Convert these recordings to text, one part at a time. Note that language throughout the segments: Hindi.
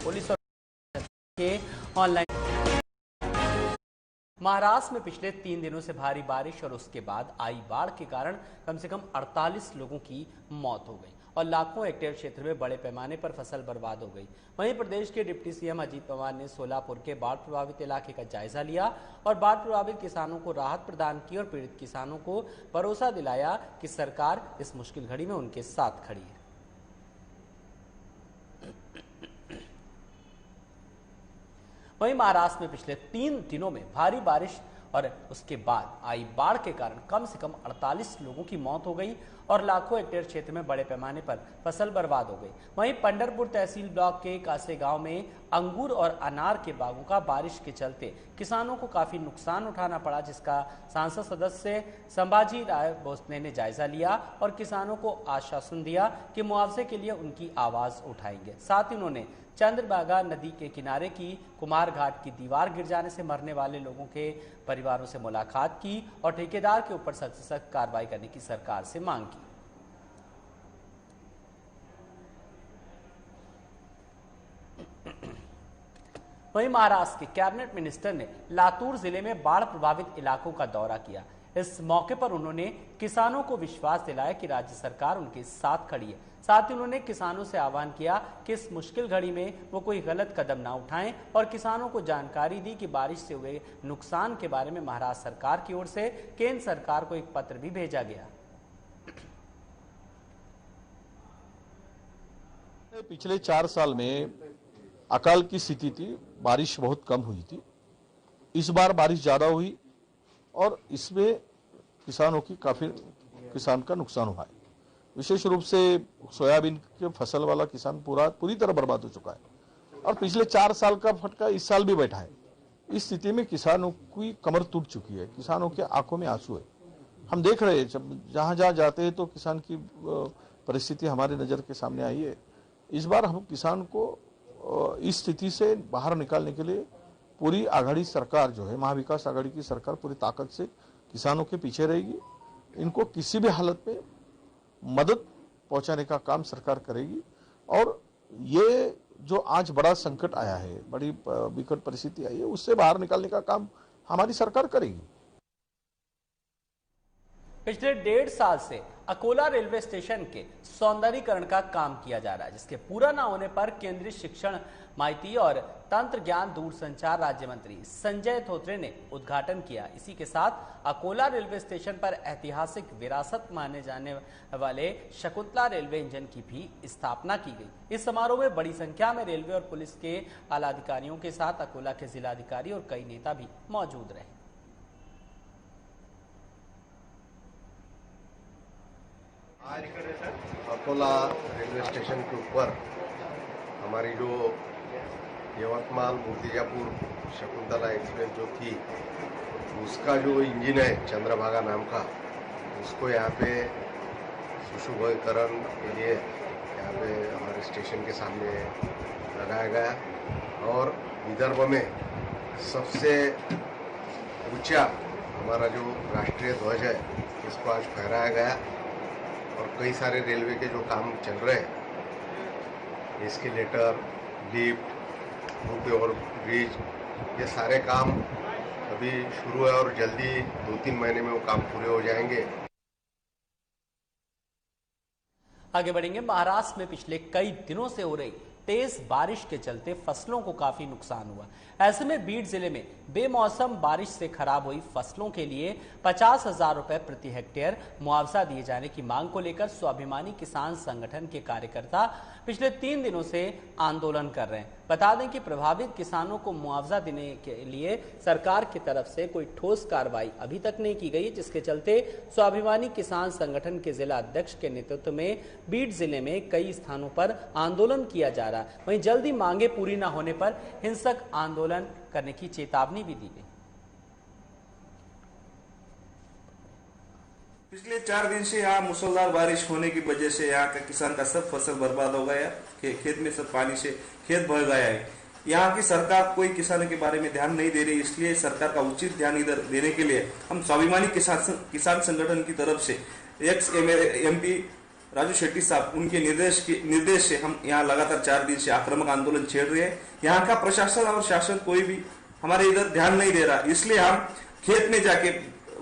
पुलिस और के ऑनलाइन। महाराष्ट्र में पिछले 3 दिनों से भारी बारिश और उसके बाद आई बाढ़ के कारण कम से कम 48 लोगों की मौत हो गई और लाखों हेक्टेयर क्षेत्र में बड़े पैमाने पर फसल बर्बाद हो गई। वहीं प्रदेश के डिप्टी सीएम अजीत पवार ने सोलापुर के बाढ़ प्रभावित इलाके का जायजा लिया और बाढ़ प्रभावित किसानों को राहत प्रदान की और पीड़ित किसानों को भरोसा दिलाया कि सरकार इस मुश्किल घड़ी में उनके साथ खड़ी है। वहीं महाराष्ट्र में पिछले 3 दिनों में भारी बारिश और उसके बाद आई बाढ़ के कारण कम से कम 48 लोगों की मौत हो गई और लाखों हेक्टेयर क्षेत्र में बड़े पैमाने पर फसल बर्बाद हो गई। वहीं पंढरपुर तहसील ब्लॉक के कासे गांव में अंगूर और अनार के बागों का बारिश के चलते किसानों को काफी नुकसान उठाना पड़ा, जिसका सांसद सदस्य संभाजी राय भोसले ने जायजा लिया और किसानों को आश्वासन दिया कि मुआवजे के लिए उनकी आवाज उठाएंगे। साथ ही उन्होंने चंद्रभागा नदी के किनारे की कुमार घाट की दीवार गिर जाने से मरने वाले लोगों के परिवारों से मुलाकात की और ठेकेदार के ऊपर सख्त से सख्त कार्रवाई करने की सरकार से मांग की। वहीं महाराष्ट्र के कैबिनेट मिनिस्टर ने लातूर जिले में बाढ़ प्रभावित इलाकों का दौरा किया। इस मौके पर उन्होंने किसानों को विश्वास दिलाया कि राज्य सरकार उनके साथ खड़ी है। साथ ही उन्होंने किसानों से आह्वान किया कि इस मुश्किल घड़ी में वो कोई गलत कदम ना उठाएं और किसानों को जानकारी दी कि बारिश से हुए नुकसान के बारे में महाराष्ट्र सरकार की ओर से केंद्र सरकार को एक पत्र भी भेजा गया। पिछले 4 साल में अकाल की स्थिति थी, बारिश बहुत कम हुई थी। इस बार बारिश ज्यादा हुई और इसमें किसानों की काफी किसान का नुकसान हुआ है। विशेष रूप से सोयाबीन के फसल वाला किसान पूरी तरह बर्बाद हो चुका है और पिछले 4 साल का फटका इस साल भी बैठा है। इस स्थिति में किसानों की कमर टूट चुकी है, किसानों के आंखों में आंसू है। हम देख रहे हैं, जब जहां जहां जाते हैं तो किसान की परिस्थिति हमारे नजर के सामने आई है। इस बार हम किसान को इस स्थिति से बाहर निकालने के लिए पूरी आघाड़ी सरकार जो है, महाविकास आघाड़ी की सरकार पूरी ताकत से किसानों के पीछे रहेगी। इनको किसी भी हालत में मदद पहुंचाने का काम सरकार करेगी और ये जो आज बड़ा संकट आया है, बड़ी विकट परिस्थिति आई है, उससे बाहर निकालने का काम हमारी सरकार करेगी। पिछले 1.5 साल से अकोला रेलवे स्टेशन के सौंदर्यीकरण का काम किया जा रहा है, जिसके पूरा न होने पर केंद्रीय शिक्षण, माहिती और तंत्र ज्ञान दूरसंचार राज्य मंत्री संजय धोत्रे ने उद्घाटन किया। इसी के साथ अकोला रेलवे स्टेशन पर ऐतिहासिक विरासत माने जाने वाले शकुंतला रेलवे इंजन की भी स्थापना की गई। इस समारोह में बड़ी संख्या में रेलवे और पुलिस के आला अधिकारियों के साथ अकोला के जिलाधिकारी और कई नेता भी मौजूद रहे। अकोला रेलवे स्टेशन के ऊपर हमारी जो यवतमाल मूर्तिजापुर शकुंतला एक्सप्रेस जो थी, उसका जो इंजन है चंद्रभागा नाम का, उसको यहाँ पे सुशोभीकरण के लिए यहाँ पे हमारे स्टेशन के सामने लगाया गया और विदर्भ में सबसे ऊंचा हमारा जो राष्ट्रीय ध्वज है इसको आज फहराया गया और कई सारे रेलवे के जो काम चल रहे हैं, एस्केलेटर, लिफ्ट, रोपवे और ब्रिज, ये सारे काम अभी शुरू है और जल्दी 2-3 महीने में वो काम पूरे हो जाएंगे। आगे बढ़ेंगे। महाराष्ट्र में पिछले कई दिनों से हो रही तेज बारिश के चलते फसलों को काफी नुकसान हुआ। ऐसे में बीड जिले में बेमौसम बारिश से खराब हुई फसलों के लिए 50,000 रुपए प्रति हेक्टेयर मुआवजा दिए जाने की मांग को लेकर स्वाभिमानी किसान संगठन के कार्यकर्ता पिछले 3 दिनों से आंदोलन कर रहे हैं। बता दें कि प्रभावित किसानों को मुआवजा देने के लिए सरकार की तरफ से कोई ठोस कार्रवाई अभी तक नहीं की गई, जिसके चलते स्वाभिमानी किसान संगठन के जिला अध्यक्ष के नेतृत्व में बीड जिले में कई स्थानों पर आंदोलन किया जा रहा है। वहीं जल्दी मांगे पूरी न होने पर हिंसक आंदोलन करने की चेतावनी भी दी गई। पिछले 4 दिन से यहाँ मूसलाधार बारिश होने की वजह से यहाँ का किसान का सब फसल बर्बाद हो गया। खेत में सब पानी से खेत बह गया है। यहाँ की सरकार कोई किसानों के बारे में ध्यान नहीं दे रही, इसलिए सरकार का उचित ध्यान इधर देने के लिए हम स्वाभिमानी किसान संगठन की तरफ से एक्स MP राजू शेट्टी साहब, उनके निर्देश से हम यहाँ लगातार 4 दिन से आक्रामक आंदोलन छेड़ रहे हैं। यहाँ का प्रशासन और शासन कोई भी हमारे इधर ध्यान नहीं दे रहा, इसलिए हम खेत में जाके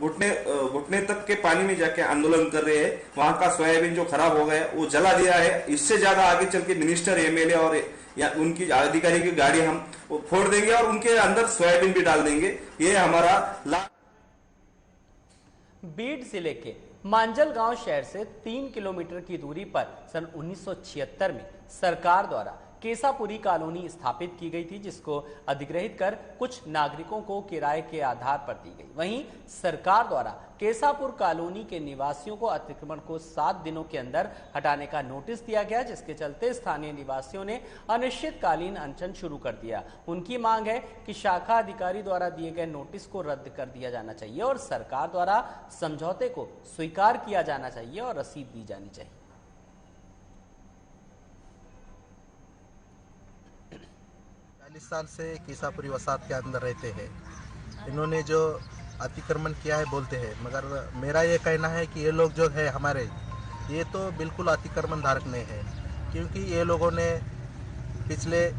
घुटने तक के पानी में जाके आंदोलन कर रहे हैं। वहां का सोयाबीन जो खराब हो गया वो जला दिया है। इससे ज्यादा आगे चल के मिनिस्टर, एमएलए और या उनकी अधिकारी की गाड़ी हम फोड़ देंगे और उनके अंदर सोयाबीन भी डाल देंगे। ये हमारा बीड जिले के मांजल गांव शहर से 3 किलोमीटर की दूरी पर सन 1976 में सरकार द्वारा केसापुरी कॉलोनी स्थापित की गई थी, जिसको अधिग्रहित कर कुछ नागरिकों को किराए के आधार पर दी गई। वहीं सरकार द्वारा केसापुर कॉलोनी के निवासियों को अतिक्रमण को 7 दिनों के अंदर हटाने का नोटिस दिया गया, जिसके चलते स्थानीय निवासियों ने अनिश्चितकालीन अनशन शुरू कर दिया। उनकी मांग है कि शाखा अधिकारी द्वारा दिए गए नोटिस को रद्द कर दिया जाना चाहिए और सरकार द्वारा समझौते को स्वीकार किया जाना चाहिए और रसीद दी जानी चाहिए। 40 साल से केसापुरी वसाहत के अंदर रहते हैं। इन्होंने जो अतिक्रमण किया है बोलते हैं, मगर मेरा ये कहना है कि ये लोग जो है हमारे, ये तो बिल्कुल अतिक्रमण धारक नहीं है, क्योंकि ये लोगों ने पिछले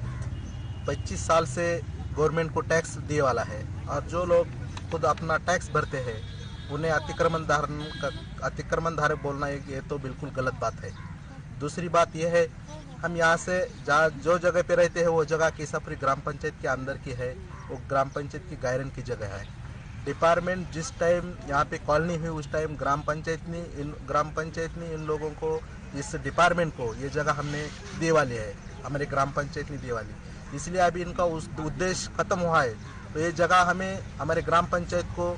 25 साल से गवर्नमेंट को टैक्स दिए वाला है और जो लोग खुद अपना टैक्स भरते हैं उन्हें अतिक्रमण धारक बोलना ये तो बिल्कुल गलत बात है। दूसरी बात यह है, हम यहाँ से जो जगह पे रहते हैं वो जगह केसापुरी ग्राम पंचायत के अंदर की है, वो ग्राम पंचायत की गायरन की जगह है। डिपार्टमेंट जिस टाइम यहाँ पे कॉलोनी हुई उस टाइम ग्राम पंचायत ने इन लोगों को, इस डिपार्टमेंट को ये जगह हमने दिए वाली है, हमारे ग्राम पंचायत ने दिए वाली, इसलिए अभी इनका उस उद्देश्य खत्म हुआ है, तो ये जगह हमें हमारे ग्राम पंचायत को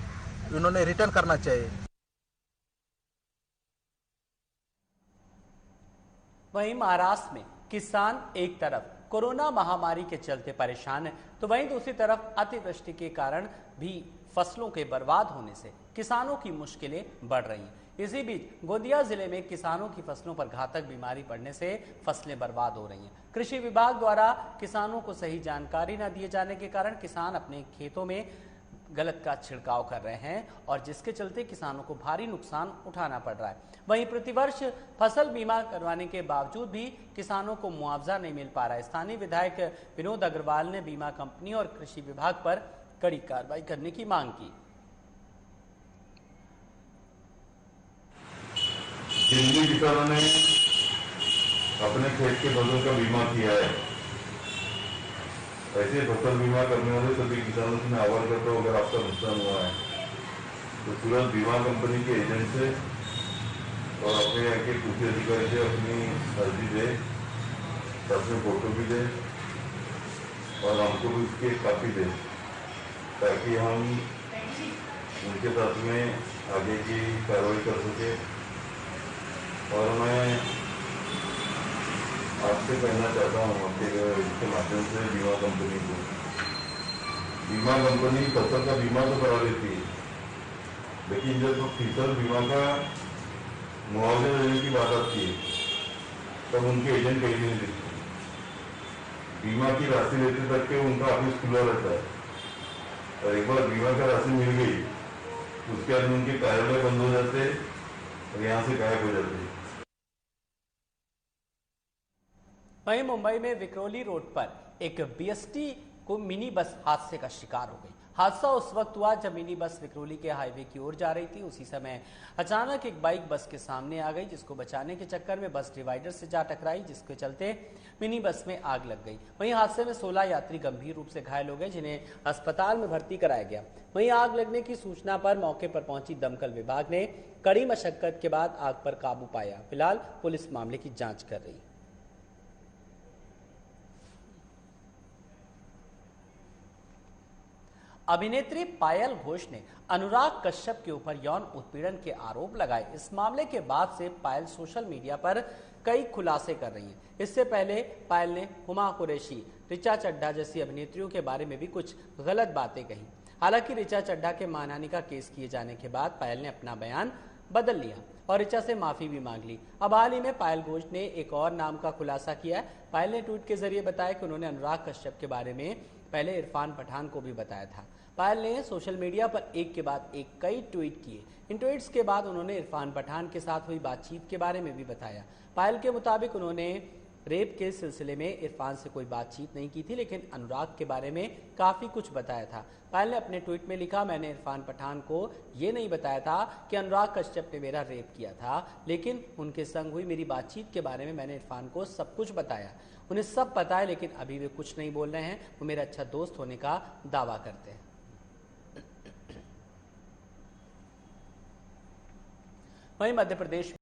इन्होंने रिटर्न करना चाहिए। वहीं महाराष्ट्र में किसान एक तरफ कोरोना महामारी के चलते परेशान है, तो वहीं दूसरी तरफ अतिवृष्टि के कारण भी फसलों के बर्बाद होने से किसानों की मुश्किलें बढ़ रही हैं। इसी बीच गोंदिया जिले में किसानों की फसलों पर घातक बीमारी पड़ने से फसलें बर्बाद हो रही हैं। कृषि विभाग द्वारा किसानों को सही जानकारी न दिए जाने के कारण किसान अपने खेतों में गलत का छिड़काव कर रहे हैं और जिसके चलते किसानों को भारी नुकसान उठाना पड़ रहा है। वहीं प्रतिवर्ष फसल बीमा करवाने के बावजूद भी किसानों को मुआवजा नहीं मिल पा रहा है। स्थानीय विधायक विनोद अग्रवाल ने बीमा कंपनी और कृषि विभाग पर कड़ी कार्रवाई करने की मांग की। जिन भी किसानों ने अपने खेत के फसल का बीमा किया है, ऐसे फसल बीमा करने वाले सभी किसानों से मैं आह्वान करता हूँ, अगर आपका नुकसान हुआ है तो तुरंत बीमा कंपनी के एजेंट से और अपने यहाँ के कृषि अधिकारी से अपनी अर्जी दे, अपने फोटो भी दे और हमको भी उसकी एक कॉपी दे, ताकि हम उनके साथ में आगे की कार्रवाई कर सके। और मैं आपसे कहना चाहता हूँ आपके इसके माध्यम से बीमा कंपनी को, बीमा कंपनी फसल का बीमा तो करा लेती है, लेकिन जब फसल बीमा का मुआवजा देने की बात आती है तब उनके एजेंट कहीं नहीं दिखते। बीमा की राशि लेते तक के उनका ऑफिस खुला रहता है और एक बार बीमा का राशि मिल गई उसके बाद उनके कार्यालय बंद हो जाते और यहाँ से गायब हो जाते। वहीं मुंबई में विक्रोली रोड पर एक बीएसटी को मिनी बस हादसे का शिकार हो गई। हादसा उस वक्त हुआ जब मिनी बस विक्रोली के हाईवे की ओर जा रही थी। उसी समय अचानक एक बाइक बस के सामने आ गई, जिसको बचाने के चक्कर में बस डिवाइडर से जा टकराई, जिसके चलते मिनी बस में आग लग गई। वहीं हादसे में 16 यात्री गंभीर रूप से घायल हो गए, जिन्हें अस्पताल में भर्ती कराया गया। वहीं आग लगने की सूचना पर मौके पर पहुंची दमकल विभाग ने कड़ी मशक्कत के बाद आग पर काबू पाया। फिलहाल पुलिस मामले की जाँच कर रही है। अभिनेत्री पायल घोष ने अनुराग कश्यप के ऊपर यौन उत्पीड़न के आरोप लगाए। इस मामले के बाद से पायल सोशल मीडिया पर कई खुलासे कर रही हैं। इससे पहले पायल ने हुमा कुरैशी, ऋचा चड्ढा जैसी अभिनेत्रियों के बारे में भी कुछ गलत बातें कही। हालांकि ऋचा चड्ढा के मानहानि का केस किए जाने के बाद पायल ने अपना बयान बदल लिया। और ऋचा से माफी भी मांग ली। अब हाल ही में पायल घोष ने एक और नाम का खुलासा किया है। पायल ने ट्वीट के जरिए बताया कि उन्होंने अनुराग कश्यप के बारे में पहले इरफान पठान को भी बताया था। पायल ने सोशल मीडिया पर एक के बाद एक कई ट्वीट किए। इन ट्वीट्स के बाद उन्होंने इरफान पठान के साथ हुई बातचीत के बारे में भी बताया। पायल के मुताबिक उन्होंने रेप के सिलसिले में इरफान से कोई बातचीत नहीं की थी, लेकिन अनुराग के बारे में काफ़ी कुछ बताया था। पायल ने अपने ट्वीट में लिखा, मैंने इरफान पठान को ये नहीं बताया था कि अनुराग कश्यप ने मेरा रेप किया था, लेकिन उनके संग हुई मेरी बातचीत के बारे में मैंने इरफान को सब कुछ बताया। उन्हें सब पता है, लेकिन अभी वे कुछ नहीं बोल रहे हैं। वो मेरा अच्छा दोस्त होने का दावा करते हैं। वहीं मध्य प्रदेश